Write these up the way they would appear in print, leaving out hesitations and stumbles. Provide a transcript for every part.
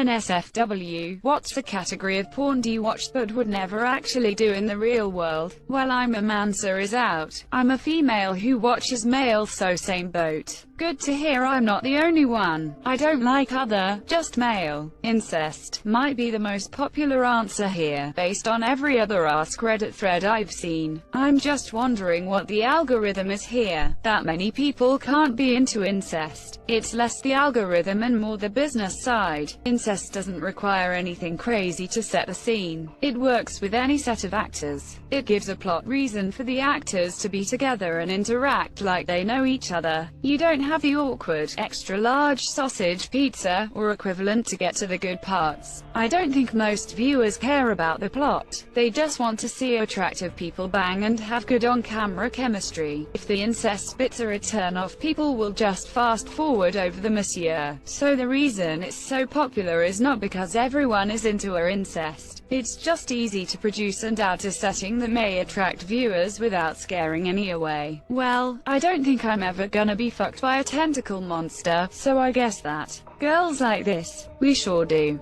NSFW, what's a category of porn do you watch but would never actually do in the real world? Well, I'm a man, so is out. I'm a female who watches male, so same boat. Good to hear I'm not the only one. I don't like other, just male. Incest might be the most popular answer here, based on every other Ask Reddit thread I've seen. I'm just wondering what the algorithm is here. That many people can't be into incest. It's less the algorithm and more the business side. Incest doesn't require anything crazy to set the scene. It works with any set of actors. It gives a plot reason for the actors to be together and interact like they know each other. You don't have the awkward, extra-large sausage pizza, or equivalent to get to the good parts. I don't think most viewers care about the plot. They just want to see attractive people bang and have good on-camera chemistry. If the incest bits are a turn-off, people will just fast-forward over the monsieur. So the reason it's so popular is not because everyone is into incest. It's just easy to produce and add a setting that may attract viewers without scaring any away. Well, I don't think I'm ever gonna be fucked by a tentacle monster, so I guess that girls like this, we sure do.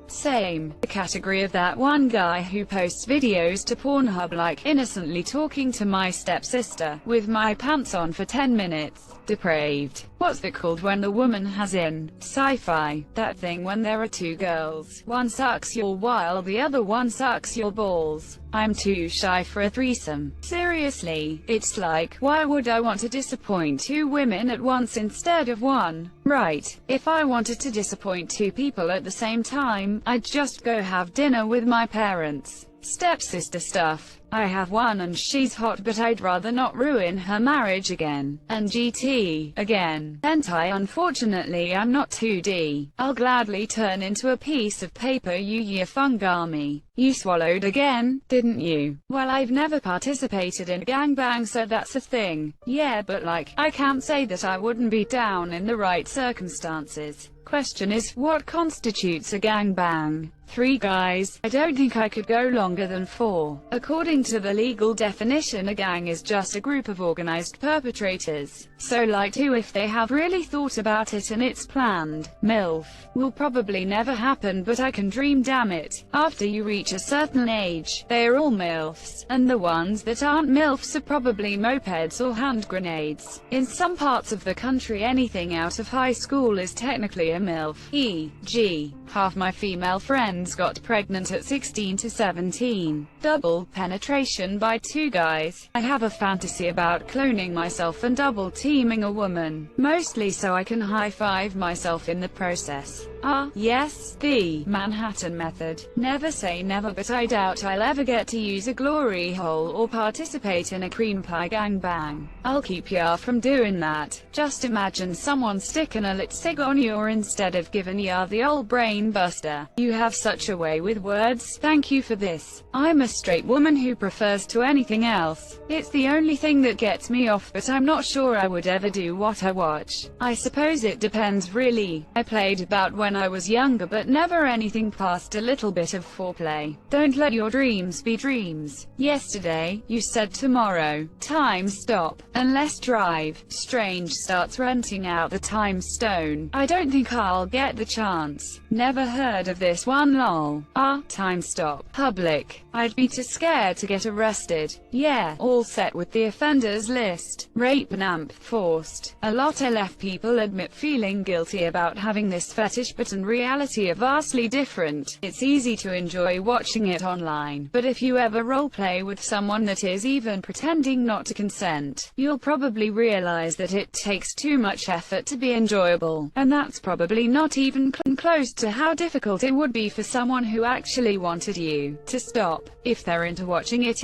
Same. The category of that one guy who posts videos to Pornhub like, innocently talking to my stepsister, with my pants on for 10 minutes. Depraved. What's it called when the woman has in sci-fi? That thing when there are two girls. One sucks your while the other one sucks your balls. I'm too shy for a threesome. Seriously, it's like, why would I want to disappoint two women at once instead of one? Right, if I wanted to disappoint two people at the same time, I'd just go have dinner with my parents. Stepsister stuff. I have one and she's hot, but I'd rather not ruin her marriage again. And GT, again. Hentai, unfortunately I'm not 2D. I'll gladly turn into a piece of paper, you fungami. You swallowed again, didn't you? Well, I've never participated in a gangbang, so that's a thing. Yeah, but like, I can't say that I wouldn't be down in the right circumstances. Question is, what constitutes a gangbang? 3 guys. I don't think I could go longer than 4. According to the legal definition, a gang is just a group of organized perpetrators. So like 2 if they have really thought about it and it's planned. MILF will probably never happen, but I can dream, damn it. After you reach a certain age, they are all MILFs, and the ones that aren't MILFs are probably mopeds or hand grenades. In some parts of the country, anything out of high school is technically a MILF, e.g., half my female friends got pregnant at 16 to 17. Double penetration by 2 guys. I have a fantasy about cloning myself and double teaming a woman, mostly so I can high-five myself in the process. Yes, the Manhattan method. Never say never, but I doubt I'll ever get to use a glory hole or participate in a cream pie gangbang. I'll keep ya from doing that. Just imagine someone sticking a lit cig on you, or instead of giving ya the old brain buster. You have such a way with words. Thank you for this. I'm a straight woman who prefers to anything else. It's the only thing that gets me off, but I'm not sure I would ever do what I watch. I suppose it depends really. I played about when I was younger, but never anything past a little bit of foreplay. Don't let your dreams be dreams. Yesterday, you said tomorrow. Time stop. Unless Drive Strange starts renting out the time stone. I don't think I'll get the chance. Never heard of this one, lol. Time stop. Public. I'd be too scared to get arrested. Yeah, all set with the offenders list. Rape and forced. A lot of left people admit feeling guilty about having this fetish, but in reality are vastly different. It's easy to enjoy watching it online, but if you ever roleplay with someone that is even pretending not to consent, you'll probably realize that it takes too much effort to be enjoyable, and that's probably not even close to how difficult it would be for someone who actually wanted you to stop. If they're into watching it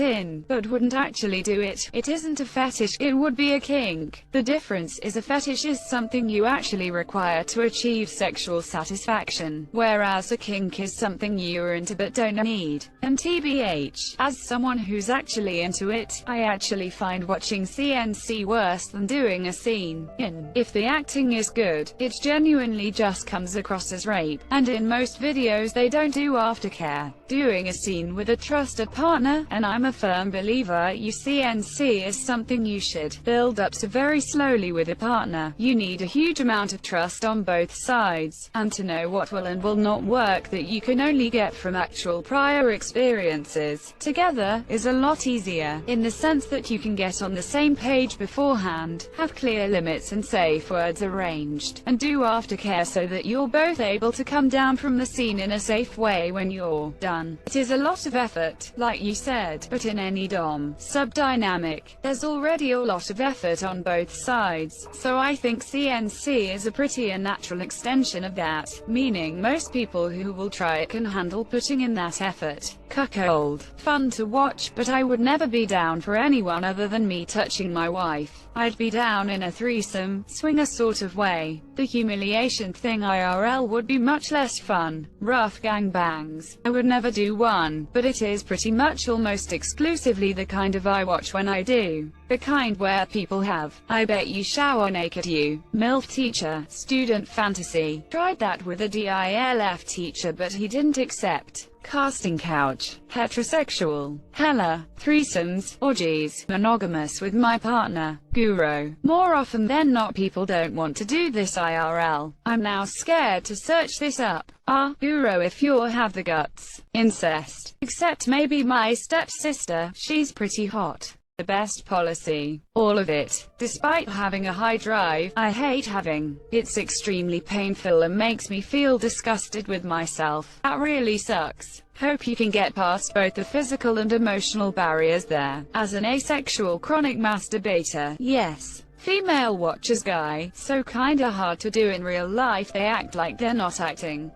but wouldn't actually do it, it isn't a fetish, it would be a kink. The difference is a fetish is something you actually require to achieve sexual satisfaction, whereas a kink is something you're into but don't need. And TBH, as someone who's actually into it, I actually find watching CNC worse than doing a scene. If the acting is good, it genuinely just comes across as rape, and in most videos they don't do aftercare. Doing a scene with a trusted partner, and I'm a firm believer CNC is something you should build up to very slowly with a partner. You need a huge amount of trust on both sides, and to know what will and will not work that you can only get from actual prior experiences together is a lot easier, in the sense that you can get on the same page beforehand, have clear limits and safe words arranged, and do aftercare so that you're both able to come down from the scene in a safe way when you're done. It is a lot of effort, like you said, but in any dom-sub dynamic, there's already a lot of effort on both sides, so I think CNC is a pretty natural extension of that, meaning most people who will try it can handle putting in that effort. Cuckold. Fun to watch, but I would never be down for anyone other than me touching my wife. I'd be down in a threesome, swinger sort of way. The humiliation thing IRL would be much less fun. Rough gangbangs. I would never do one, but it is pretty much almost exclusively the kind of I watch when I do. The kind where people have, I bet you shower naked you, MILF teacher, student fantasy. Tried that with a DILF teacher but he didn't accept. Casting couch, heterosexual, hella, threesomes, orgies, monogamous with my partner, guru. More often than not people don't want to do this IRL. I'm now scared to search this up. Guru if you have the guts. Incest. Except maybe my stepsister, she's pretty hot. The best policy. All of it. Despite having a high drive, I hate having. It's extremely painful and makes me feel disgusted with myself. That really sucks. Hope you can get past both the physical and emotional barriers there. As an asexual chronic masturbator, yes. Female watchers guy, so kinda hard to do in real life, they act like they're not acting.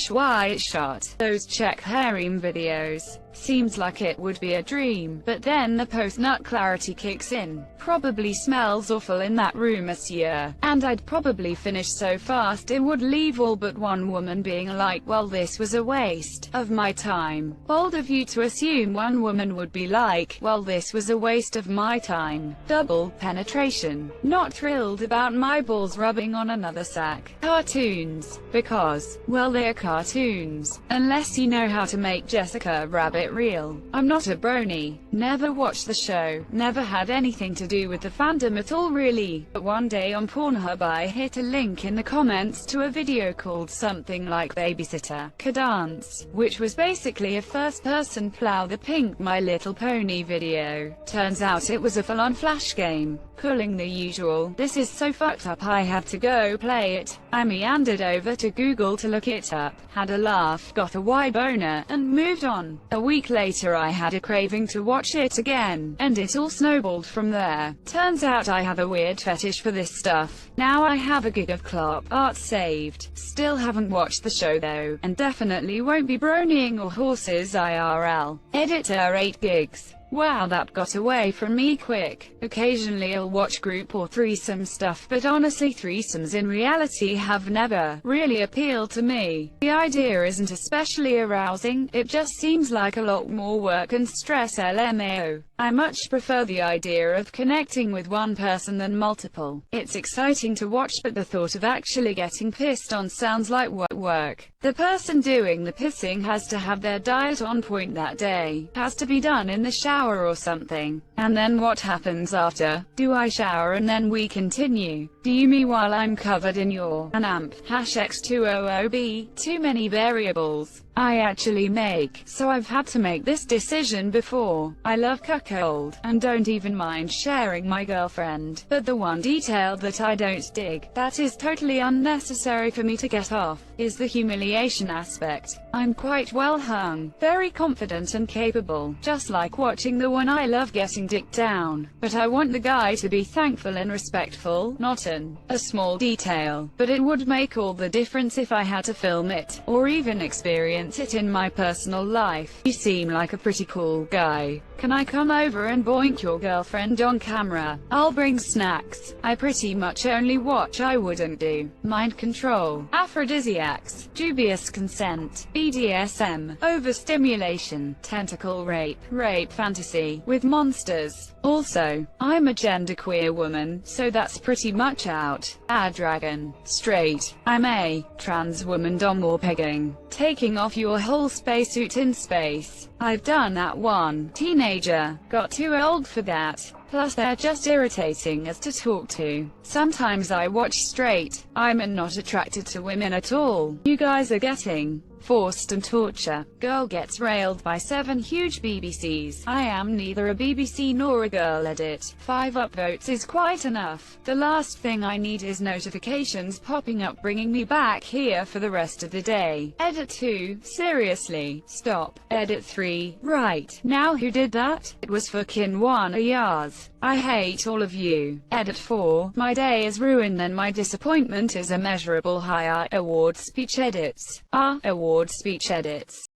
White shot. Those Czech harem videos. Seems like it would be a dream, but then the post-nut clarity kicks in. Probably smells awful in that room, monsieur. And I'd probably finish so fast it would leave all but one woman being like, well, this was a waste of my time. Bold of you to assume one woman would be like, well, this was a waste of my time. Double penetration. Not thrilled about my balls rubbing on another sack. Cartoons. Because, well, they're cartoons. Unless you know how to make Jessica Rabbit real. I'm not a brony. Never watched the show. Never had anything to do with the fandom at all really. But one day on Pornhub I hit a link in the comments to a video called something like Babysitter Cadance, which was basically a first-person Plow the Pink My Little Pony video. Turns out it was a full-on flash game. Pulling the usual, this is so fucked up I have to go play it. I meandered over to Google to look it up, had a laugh, got a Y boner, and moved on. A week later I had a craving to watch it again, and it all snowballed from there. Turns out I have a weird fetish for this stuff. Now I have a gig of clop art saved. Still haven't watched the show though, and definitely won't be bronying or horses IRL. Editor 8 gigs. Wow, that got away from me quick. Occasionally I'll watch group or threesome stuff, but honestly threesomes in reality have never really appealed to me. The idea isn't especially arousing, it just seems like a lot more work and stress LMAO. I much prefer the idea of connecting with one person than multiple. It's exciting to watch, but the thought of actually getting pissed on sounds like work. The person doing the pissing has to have their diet on point that day. Has to be done in the shower or something. And then what happens after? Do I shower and then we continue? Do you mean while I'm covered in your amp #X200B? Too many variables. I actually make, so I've had to make this decision before. I love cuckold, and don't even mind sharing my girlfriend, but the one detail that I don't dig, that is totally unnecessary for me to get off, is the humiliation aspect. I'm quite well hung, very confident and capable, just like watching the one I love getting dicked down, but I want the guy to be thankful and respectful, not a small detail, but it would make all the difference if I had to film it, or even experience it in my personal life. You seem like a pretty cool guy. Can I come over and boink your girlfriend on camera? I'll bring snacks. I pretty much only watch I wouldn't do. Mind control, aphrodisiacs, dubious consent, BDSM, overstimulation, tentacle rape, rape fantasy, with monsters. Also, I'm a genderqueer woman, so that's pretty much out. Dragon. Straight. I'm a trans woman. Dom or pegging. Taking off your whole spacesuit in space. I've done that one. Teenager. Got too old for that. Plus they're just irritating as to talk to. Sometimes I watch straight. I'm not attracted to women at all. You guys are getting forced and torture. Girl gets railed by 7 huge BBCs. I am neither a BBC nor a girl edit. 5 upvotes is quite enough. The last thing I need is notifications popping up bringing me back here for the rest of the day. Edit 2, seriously, stop. Edit 3, right, now who did that? It was fucking one of yours. I hate all of you. Edit 4, my day is ruined and my disappointment is immeasurable. Higher award speech edits. Award speech edits.